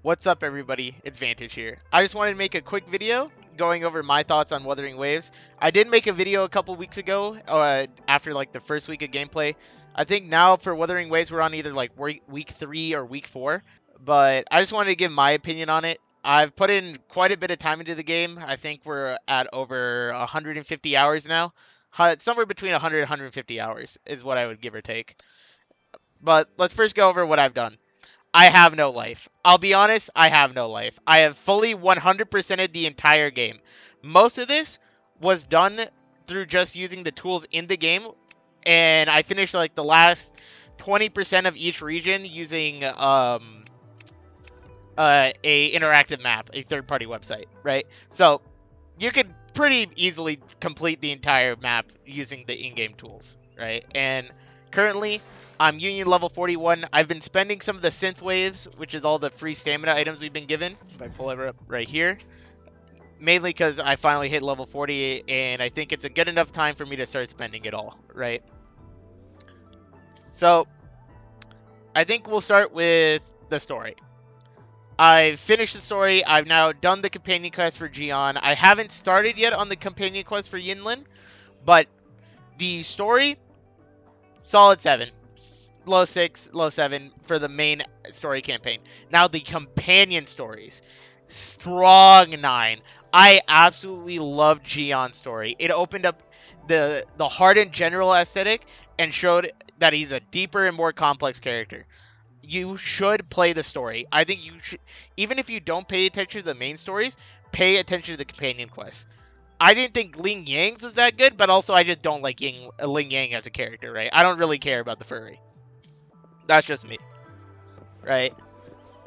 What's up, everybody? It's Vantage here. I just wanted to make a quick video going over my thoughts on Wuthering Waves. I did make a video a couple weeks ago after like the first week of gameplay. I think now for Wuthering Waves we're on either like week 3 or week 4. But I just wanted to give my opinion on it. I've put in quite a bit of time into the game. I think we're at over 150 hours now. Somewhere between 100 and 150 hours is what I would give or take. But let's first go over what I've done. I have no life. I'll be honest, I have no life. I have fully 100%ed the entire game. Most of this was done through just using the tools in the game, and I finished like the last 20% of each region using a interactive map, a third-party website, right? So you could pretty easily complete the entire map using the in-game tools, right? And currently, I'm Union level 41. I've been spending some of the synth waves, which is all the free stamina items we've been given. If I pull it up right here. Mainly because I finally hit level 40, and I think it's a good enough time for me to start spending it all, right? So, I think we'll start with the story. I've finished the story. I've now done the companion quest for Jian. I haven't started yet on the companion quest for Yinlin, but the story, solid 7. Low 6, low 7 for the main story campaign. Now the companion stories, strong 9. I absolutely love Jian's story. It opened up the hardened general aesthetic and showed that he's a deeper and more complex character. You should play the story. I think you should, even if you don't pay attention to the main stories, pay attention to the companion quests. I didn't think Ling Yang's was that good, but also I just don't like Ling Yang as a character, right? I don't really care about the furry. That's just me, right?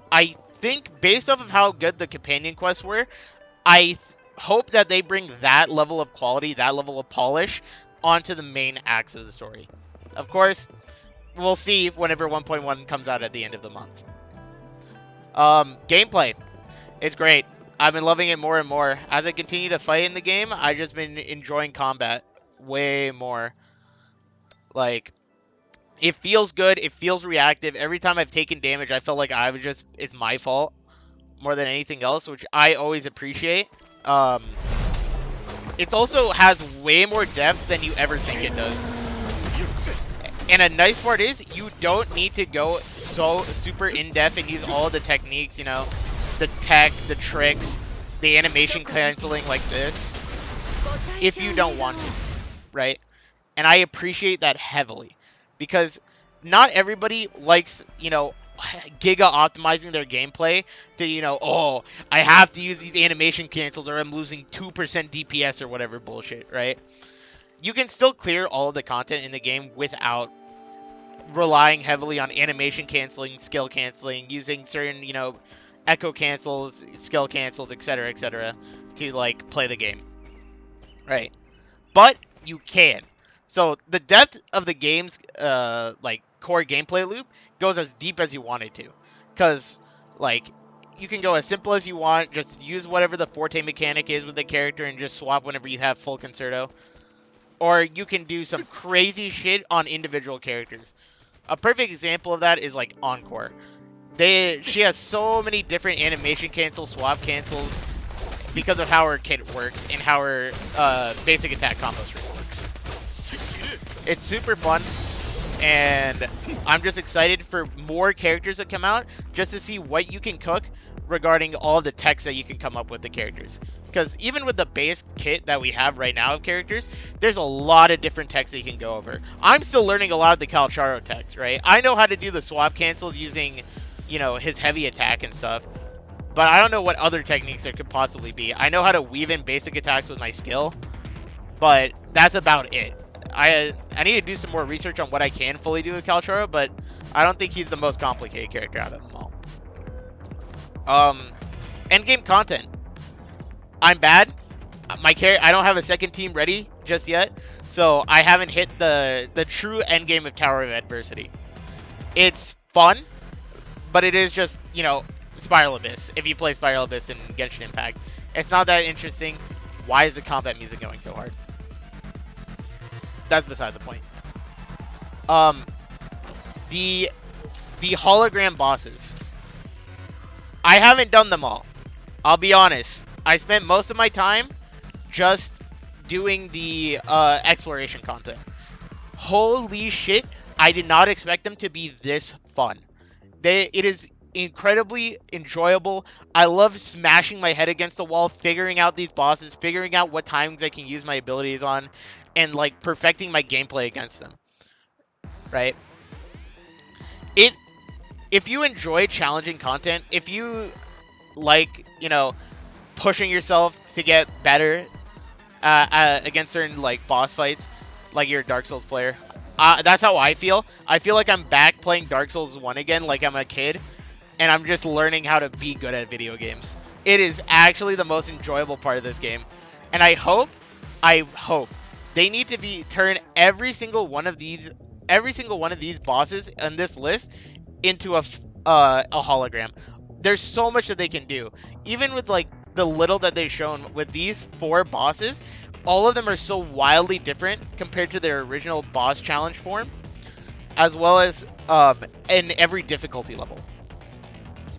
I think based off of how good the companion quests were, I hope that they bring that level of quality, that level of polish onto the main acts of the story. Of course, we'll see whenever 1.1 comes out at the end of the month. Gameplay. It's great. I've been loving it more and more. As I continue to fight in the game, I've just been enjoying combat way more. Like, it feels good. It feels reactive. Every time I've taken damage, I felt like it's my fault more than anything else, which I always appreciate. It also has way more depth than you ever think it does. And a nice part is you don't need to go so super in-depth and use all the techniques, you know, the tech, the tricks, the animation canceling like this, if you don't want to, right? And I appreciate that heavily, because not everybody likes, you know, giga optimizing their gameplay to, you know, oh, I have to use these animation cancels or I'm losing 2% DPS or whatever bullshit, right? You can still clear all of the content in the game without relying heavily on animation canceling, skill canceling, using certain, you know, echo cancels, skill cancels, etc., to, like, play the game, right? But you can. So the depth of the game's like core gameplay loop goes as deep as you want it to, because like you can go as simple as you want, just use whatever the forte mechanic is with the character and just swap whenever you have full concerto, or you can do some crazy shit on individual characters. A perfect example of that is like Encore. She has so many different animation cancels, swap cancels, because of how her kit works and how her basic attack combo string works. It's super fun, and I'm just excited for more characters that come out just to see what you can cook regarding all the techs that you can come up with the characters. Because even with the base kit that we have right now of characters, there's a lot of different techs that you can go over. I'm still learning a lot of the Calcharo techs, right? I know how to do the swap cancels using, you know, his heavy attack and stuff, but I don't know what other techniques there could possibly be. I know how to weave in basic attacks with my skill, but that's about it. I need to do some more research on what I can fully do with Calcharo, but I don't think he's the most complicated character out of them all. Endgame content. I'm bad. I don't have a second team ready just yet, so I haven't hit the true endgame of Tower of Adversity. It's fun, but it is just, you know, Spiral Abyss. If you play Spiral Abyss in Genshin Impact, it's not that interesting. Why is the combat music going so hard? That's beside the point. The hologram bosses. I haven't done them all. I'll be honest. I spent most of my time just doing the exploration content. Holy shit, I did not expect them to be this fun. It is incredibly enjoyable. I love smashing my head against the wall, figuring out these bosses, figuring out what times I can use my abilities on, and like perfecting my gameplay against them. Right? It if you enjoy challenging content, if you like, pushing yourself to get better against certain like boss fights, like you're a Dark Souls player. That's how I feel. I feel like I'm back playing Dark Souls 1 again, like I'm a kid, and I'm just learning how to be good at video games. It is actually the most enjoyable part of this game, and I hope they need to turn every single one of these bosses on this list into a hologram. There's so much that they can do, even with like the little that they've shown with these 4 bosses. All of them are so wildly different compared to their original boss challenge form, as well as in every difficulty level.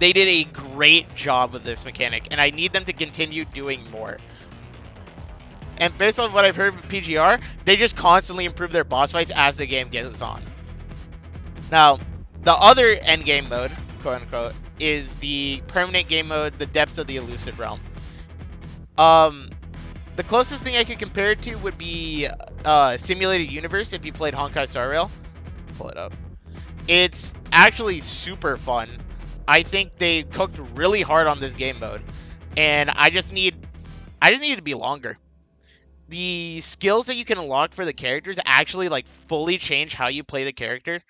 They did a great job with this mechanic, and I need them to continue doing more. And based on what I've heard of PGR, they just constantly improve their boss fights as the game goes on. Now, the other endgame mode, quote unquote, is the permanent game mode, the Depths of the Elusive Realm. The closest thing I could compare it to would be Simulated Universe if you played Honkai Star Rail. Pull it up. It's actually super fun. I think they cooked really hard on this game mode, and I just need it to be longer. The skills that you can unlock for the characters actually like fully change how you play the character.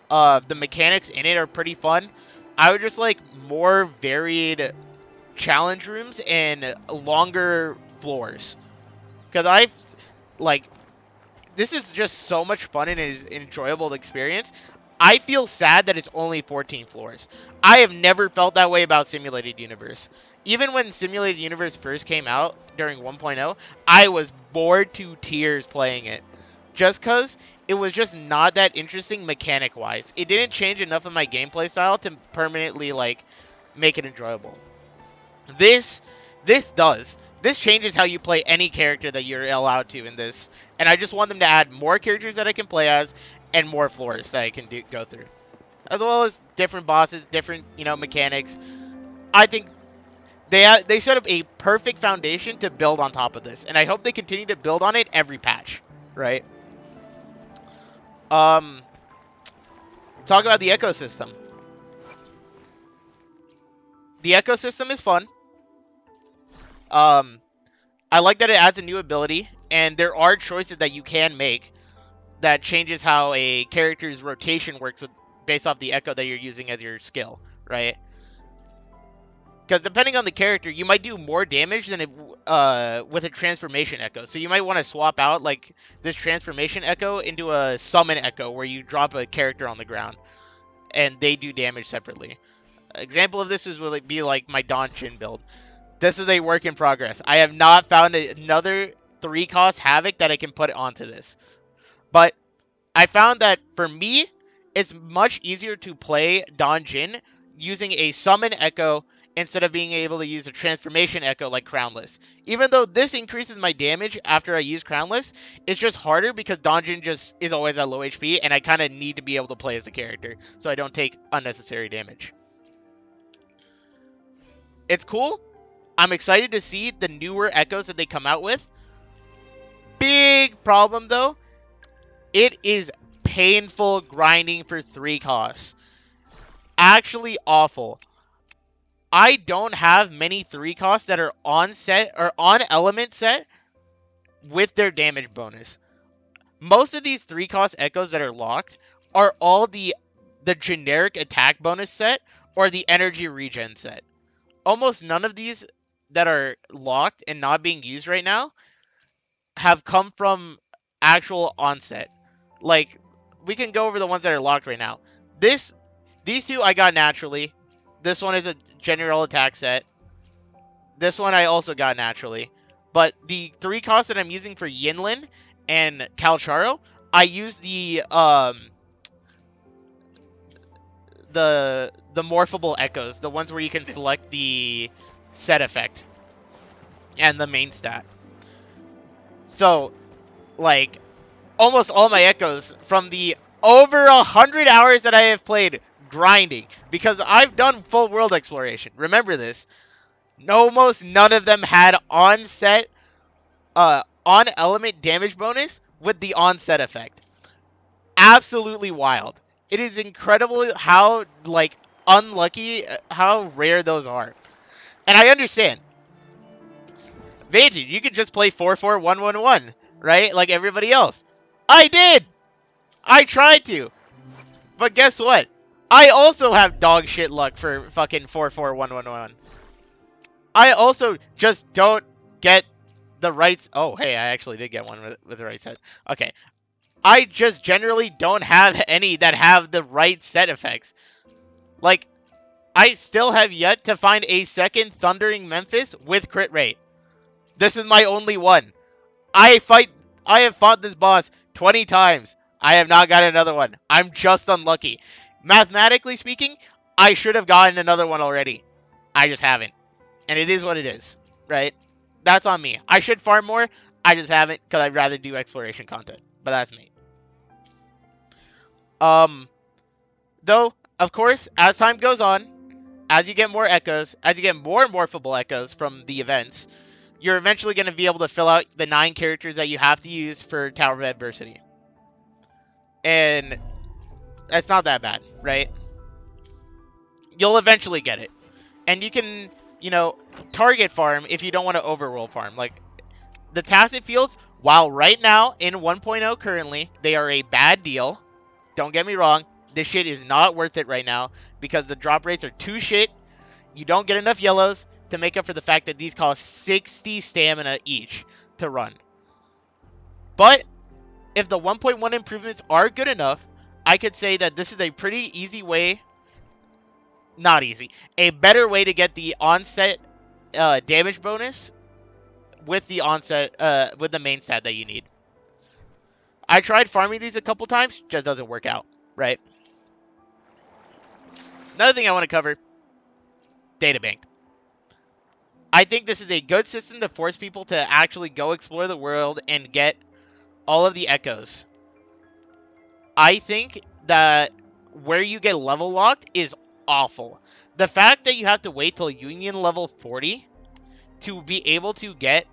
The mechanics in it are pretty fun. I would just like more varied challenge rooms and longer floors, because like this is just so much fun and is an enjoyable experience. I feel sad that it's only 14 floors. I have never felt that way about Simulated Universe. Even when Simulated Universe first came out during 1.0, I was bored to tears playing it. Just because it was just not that interesting mechanic-wise. It didn't change enough of my gameplay style to permanently, like, make it enjoyable. This does. This changes how you play any character that you're allowed to in this. And I just want them to add more characters that I can play as and more floors that I can go through. As well as different bosses, different, mechanics. I think they set up a perfect foundation to build on top of this. And I hope they continue to build on it every patch, right? Talk about the ecosystem. The ecosystem is fun. I like that it adds a new ability, and there are choices that you can make that changes how a character's rotation works based off the echo that you're using as your skill, right? Because depending on the character, you might do more damage than with a transformation echo. So you might want to swap out like this transformation echo into a summon echo, where you drop a character on the ground and they do damage separately. Example of this would be like my Don Chin build. This is a work in progress. I have not found another 3-cost Havoc that I can put onto this. But I found that for me, it's much easier to play Don Jin using a summon echo instead of being able to use a transformation echo like Crownless. Even though this increases my damage after I use Crownless, it's just harder because Don Jin just is always at low HP, and I kind of need to be able to play as the character so I don't take unnecessary damage. It's cool. I'm excited to see the newer echoes that they come out with. Big problem though, it is painful grinding for 3 costs. Actually awful. I don't have many 3 costs that are on set or on element set with their damage bonus. Most of these 3-cost echoes that are locked are all the generic attack bonus set or the energy regen set. Almost none of these that are locked and not being used right now have come from actual onset. Like, we can go over the ones that are locked right now. These 2 I got naturally. This one is a general attack set. This one I also got naturally. But the 3 costs that I'm using for Yinlin and Calcharo, I use the the morphable echoes, the ones where you can select the set effect and the main stat. So, like, almost all my echoes from the over 100 hours that I have played grinding, because I've done full world exploration. Remember this. Almost none of them had on-set, on-element damage bonus with the on-set effect. Absolutely wild. It is incredible how, like, unlucky, how rare those are. And I understand. Vantage, you could just play 4-4-1-1-1, right? Like everybody else. I did! I tried to. But guess what? I also have dog shit luck for fucking 4-4-1-1-1. I also just don't get the right... Oh, hey, I actually did get one with the right set. Okay. I just generally don't have any that have the right set effects. Like, I still have yet to find a second Thundering Memphis with crit rate. This is my only one. I have fought this boss 20 times. I have not got another one. I'm just unlucky. Mathematically speaking, I should have gotten another one already. I just haven't. And it is what it is, right? That's on me. I should farm more. I just haven't because I'd rather do exploration content. But that's me. Though, of course, as time goes on, as you get more echoes, as you get more morphable echoes from the events, you're eventually going to be able to fill out the 9 characters that you have to use for Tower of Adversity. And that's not that bad, right? You'll eventually get it. And you can, target farm if you don't want to overroll farm. Like, the Tacit Fields, while right now in 1.0 currently, they are a bad deal. Don't get me wrong. This shit is not worth it right now because the drop rates are too shit. You don't get enough yellows to make up for the fact that these cost 60 stamina each to run. But if the 1.1 improvements are good enough, I could say that this is a pretty easy way, not easy, a better way to get the onset damage bonus with the onset, with the main stat that you need. I tried farming these a couple times, just doesn't work out, right? Another thing I want to cover, databank. I think this is a good system to force people to actually go explore the world and get all of the echoes. I think that where you get level locked is awful. The fact that you have to wait till Union level 40 to be able to get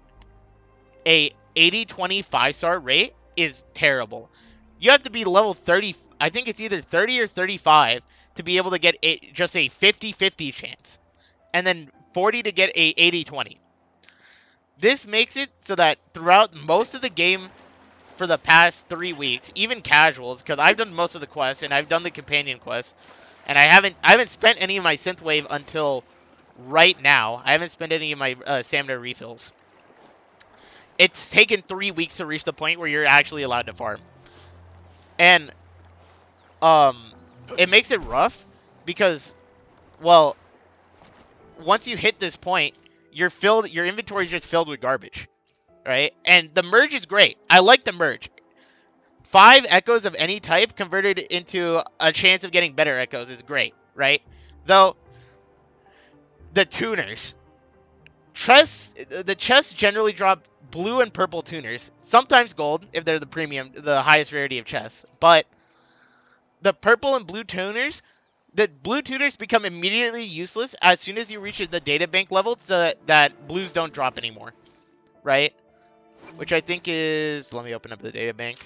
a 80-20 5-star rate is terrible. You have to be level 30, I think it's either 30 or 35 to be able to get just a 50-50 chance. And then 40 to get a 80-20. This makes it so that throughout most of the game for the past 3 weeks, even casuals, because I've done most of the quests and I've done the companion quests, and I haven't spent any of my synthwave until right now. I haven't spent any of my stamina refills. It's taken 3 weeks to reach the point where you're actually allowed to farm, and it makes it rough because, well, once you hit this point, your inventory is just filled with garbage, right? And the merge is great. I like the merge. 5 echoes of any type converted into a chance of getting better echoes is great, right? Though, the tuners. The chests generally drop blue and purple tuners. Sometimes gold, if they're the highest rarity of chests. But the purple and blue tuners, the blue tuners become immediately useless as soon as you reach the data bank level so that blues don't drop anymore, right? Which I think is... Let me open up the data bank.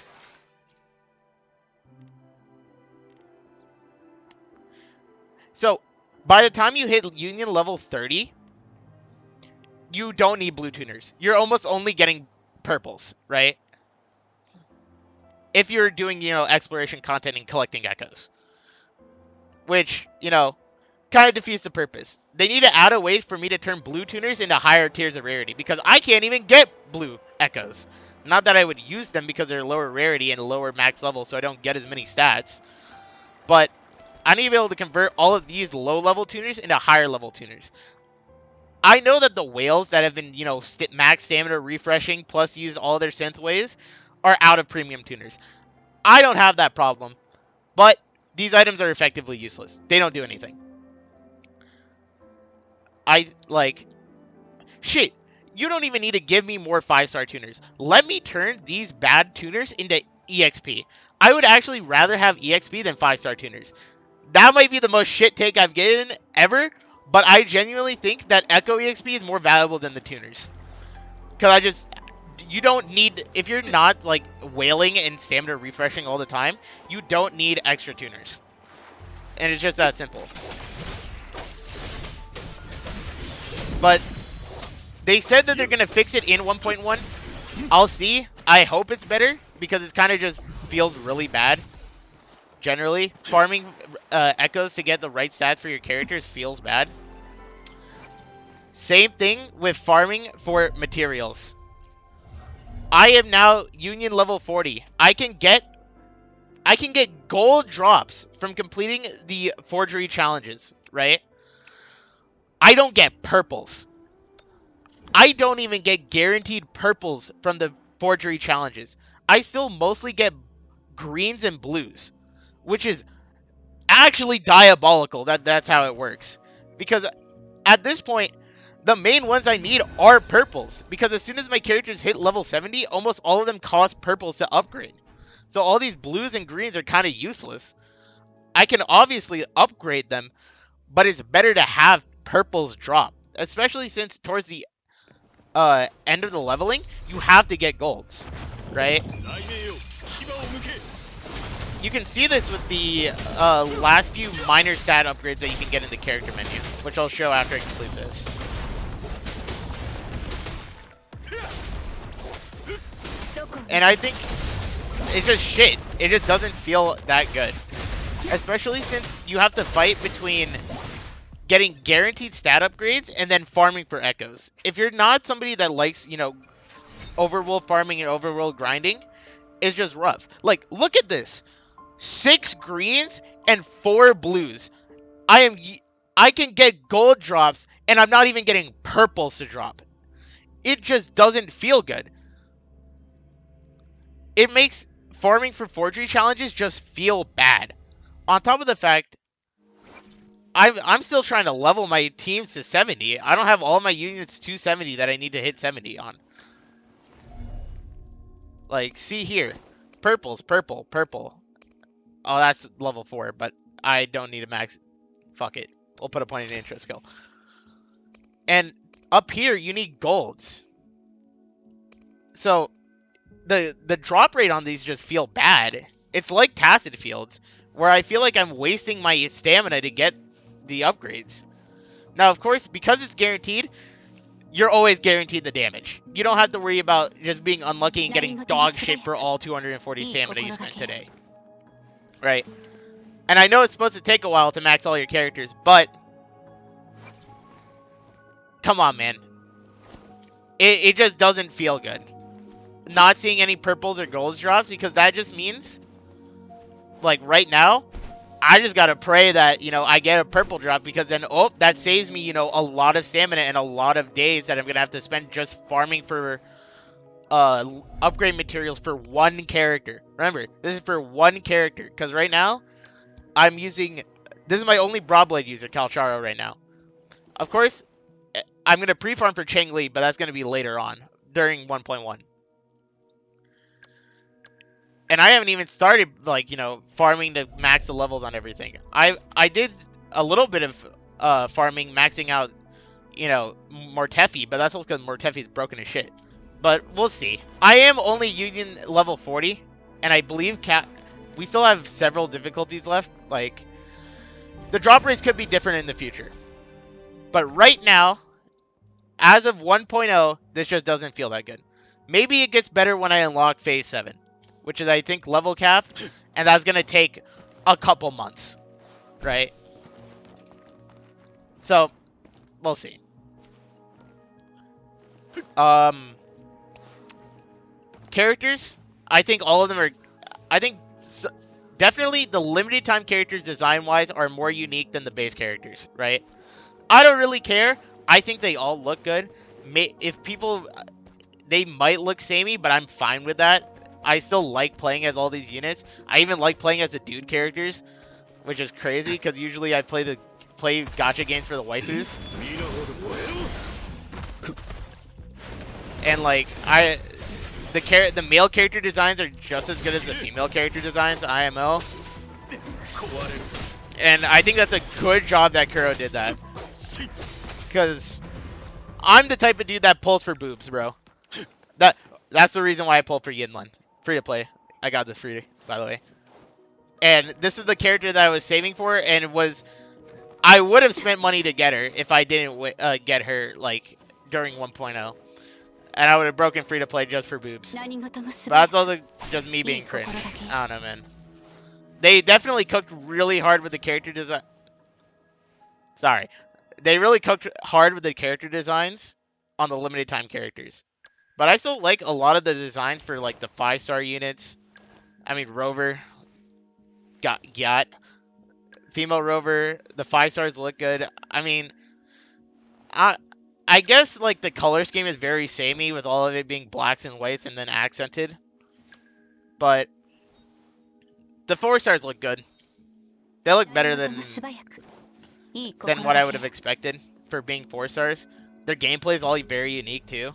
So, by the time you hit Union level 30, you don't need blue tuners. You're almost only getting purples, right? If you're doing, exploration content and collecting echoes. Which, kind of defeats the purpose. They need to add a way for me to turn blue tuners into higher tiers of rarity, because I can't even get blue echoes. Not that I would use them because they're lower rarity and lower max level, so I don't get as many stats. But I need to be able to convert all of these low-level tuners into higher-level tuners. I know that the whales that have been, max stamina refreshing plus used all their synth waves are out of premium tuners. I don't have that problem, but these items are effectively useless. They don't do anything. Shit, you don't even need to give me more 5-star tuners. Let me turn these bad tuners into EXP. I would actually rather have EXP than 5-star tuners. That might be the most shit take I've given ever, but I genuinely think that Echo EXP is more valuable than the tuners. Because you don't need, if you're not like wailing and stamina refreshing all the time, you don't need extra tuners. And it's just that simple. But they said that they're going to fix it in 1.1. I'll see. I hope it's better because it kind of just feels really bad. Generally, farming echoes to get the right stats for your characters feels bad. Same thing with farming for materials. I am now Union level 40. I can get gold drops from completing the forgery challenges, right? I don't get purples. I don't even get guaranteed purples from the forgery challenges. I still mostly get greens and blues, which is actually diabolical. That's how it works. Because at this point, the main ones I need are purples. Because as soon as my characters hit level 70, almost all of them cost purples to upgrade. So all these blues and greens are kind of useless. I can obviously upgrade them, but it's better to have purples drop. Especially since towards the end of the leveling, you have to get golds, right? You can see this with the last few minor stat upgrades that you can get in the character menu, which I'll show after I complete this. And I think it's just shit. It just doesn't feel that good. Especially since you have to fight between getting guaranteed stat upgrades and then farming for echoes. If you're not somebody that likes, you know, overworld farming and overworld grinding, it's just rough. Like, look at this. 6 greens and 4 blues. I can get gold drops and I'm not even getting purples to drop. It just doesn't feel good. It makes farming for forgery challenges just feel bad. On top of the fact, I'm still trying to level my teams to 70. I don't have all my units to 70 that I need to hit 70 on. Like, see here. Purples, purple, purple. Oh, that's level 4, but I don't need a max. Fuck it. We'll put a point in intro skill. And up here, you need golds. So, the drop rate on these just feel bad. It's like Tacit Fields, where I feel like I'm wasting my stamina to get the upgrades. Now, of course, because it's guaranteed, you're always guaranteed the damage. You don't have to worry about just being unlucky and getting dog shit for all 240 stamina you spent today. Right? And I know it's supposed to take a while to max all your characters, but come on, man. It just doesn't feel good. Not seeing any purples or golds drops, because that just means, like, right now, I just gotta pray that, you know, I get a purple drop, because then, oh, that saves me, you know, a lot of stamina and a lot of days that I'm gonna have to spend just farming for upgrade materials for one character. Remember, this is for one character, because right now, I'm using, this is my only Broadblade user, Kalcharo, right now. Of course, I'm gonna pre-farm for Cheng Li, but that's gonna be later on, during 1.1. And I haven't even started, like, you know, farming to max the levels on everything. I did a little bit of farming, maxing out, you know, Mortefi, but that's also because Mortefi's broken as shit. But we'll see. I am only Union level 40, and I believe we still have several difficulties left. Like, the drop rates could be different in the future. But right now, as of 1.0, this just doesn't feel that good. Maybe it gets better when I unlock Phase 7. Which is, I think, level cap, and that's going to take a couple months, right? So, we'll see. Characters, I think all of them are, definitely the limited time characters design-wise are more unique than the base characters, right? I don't really care. I think they all look good. If people, they might look samey, but I'm fine with that. I still like playing as all these units. I even like playing as the dude characters, which is crazy because usually I play play gacha games for the waifus. And like the male character designs are just as good as the female character designs, IMO. And I think that's a good job that Kuro did that. Because I'm the type of dude that pulls for boobs, bro. That's the reason why I pulled for Yinlin. Free to play. I got this free, by the way. And this is the character that I was saving for, and I would have spent money to get her if I didn't get her like during 1.0. And I would have broken free to play just for boobs. But that's also just me being cringe. I don't know, man. They definitely cooked really hard with the character design. Sorry. They really cooked hard with the character designs on the limited time characters. But I still like a lot of the designs for like the 5-star units. I mean, Rover. Got female Rover. The 5 stars look good. I mean, I guess like the color scheme is very samey with all of it being blacks and whites and then accented. But the 4 stars look good. They look better than what I would have expected for being 4 stars. Their gameplay is all very unique too,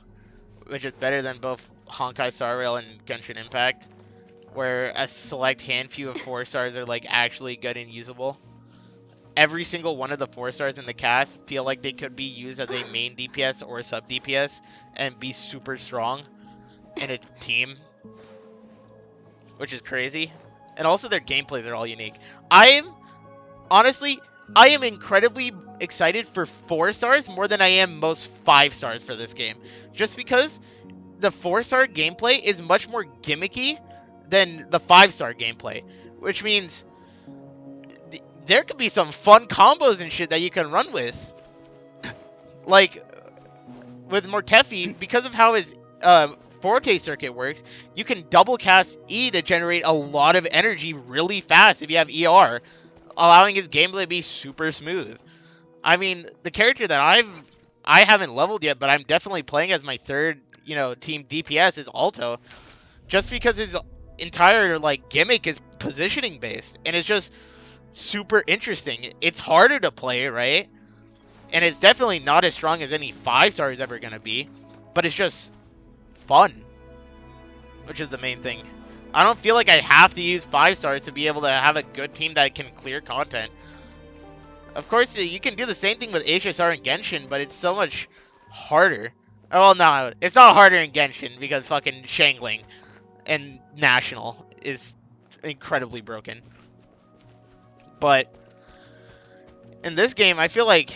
which is better than both Honkai Star Rail and Genshin Impact, where a select handful of 4 stars are like actually good and usable. Every single one of the 4 stars in the cast feel like they could be used as a main DPS or sub DPS and be super strong in a team, which is crazy. And also their gameplays are all unique. Honestly, I am incredibly excited for 4 stars more than I am most 5 stars for this game. Just because the 4-star gameplay is much more gimmicky than the 5-star gameplay. Which means there could be some fun combos and shit that you can run with. Like, with Mortefi, because of how his Forte circuit works, you can double cast E to generate a lot of energy really fast if you have ER, allowing his gameplay to be super smooth. I mean, the character that I haven't leveled yet, but I'm definitely playing as my third, team DPS is Alto, just because his entire like gimmick is positioning based, and it's just super interesting. It's harder to play, right? And it's definitely not as strong as any 5-star is ever gonna be, but it's just fun, which is the main thing. I don't feel like I have to use 5 stars to be able to have a good team that can clear content. Of course, you can do the same thing with HSR and Genshin, but it's so much harder. Oh, well, no, it's not harder in Genshin because fucking Shangling and National is incredibly broken. But in this game, I feel like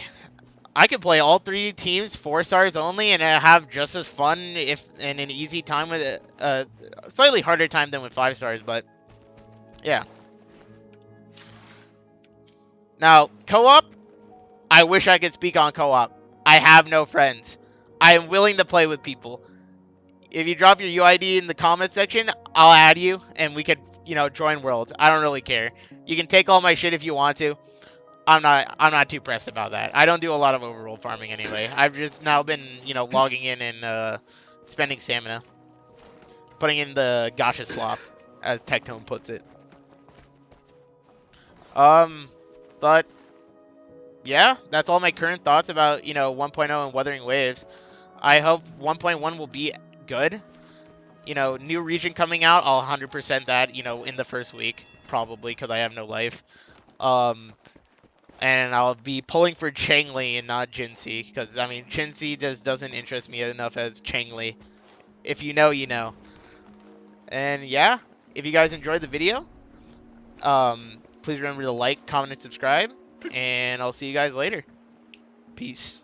I could play all 3 teams 4 stars only and have just as fun and an easy time with it. Slightly harder time than with 5 stars, but yeah. Now, co-op, I wish I could speak on co-op. I have no friends. I am willing to play with people. If you drop your UID in the comments section, I'll add you and we could, join worlds. I don't really care. You can take all my shit if you want to. I'm not too pressed about that. I don't do a lot of overworld farming anyway. I've just now been, logging in and spending stamina. Putting in the gacha slop, as Tectone puts it. But yeah, that's all my current thoughts about, 1.0 and Wuthering Waves. I hope 1.1 will be good. New region coming out, I'll 100% that, in the first week, probably, because I have no life. And I'll be pulling for Changli and not Jinxie, because, I mean, Jinxie just doesn't interest me enough as Changli. If you know, you know. And yeah, if you guys enjoyed the video, please remember to like, comment, and subscribe, and I'll see you guys later. Peace.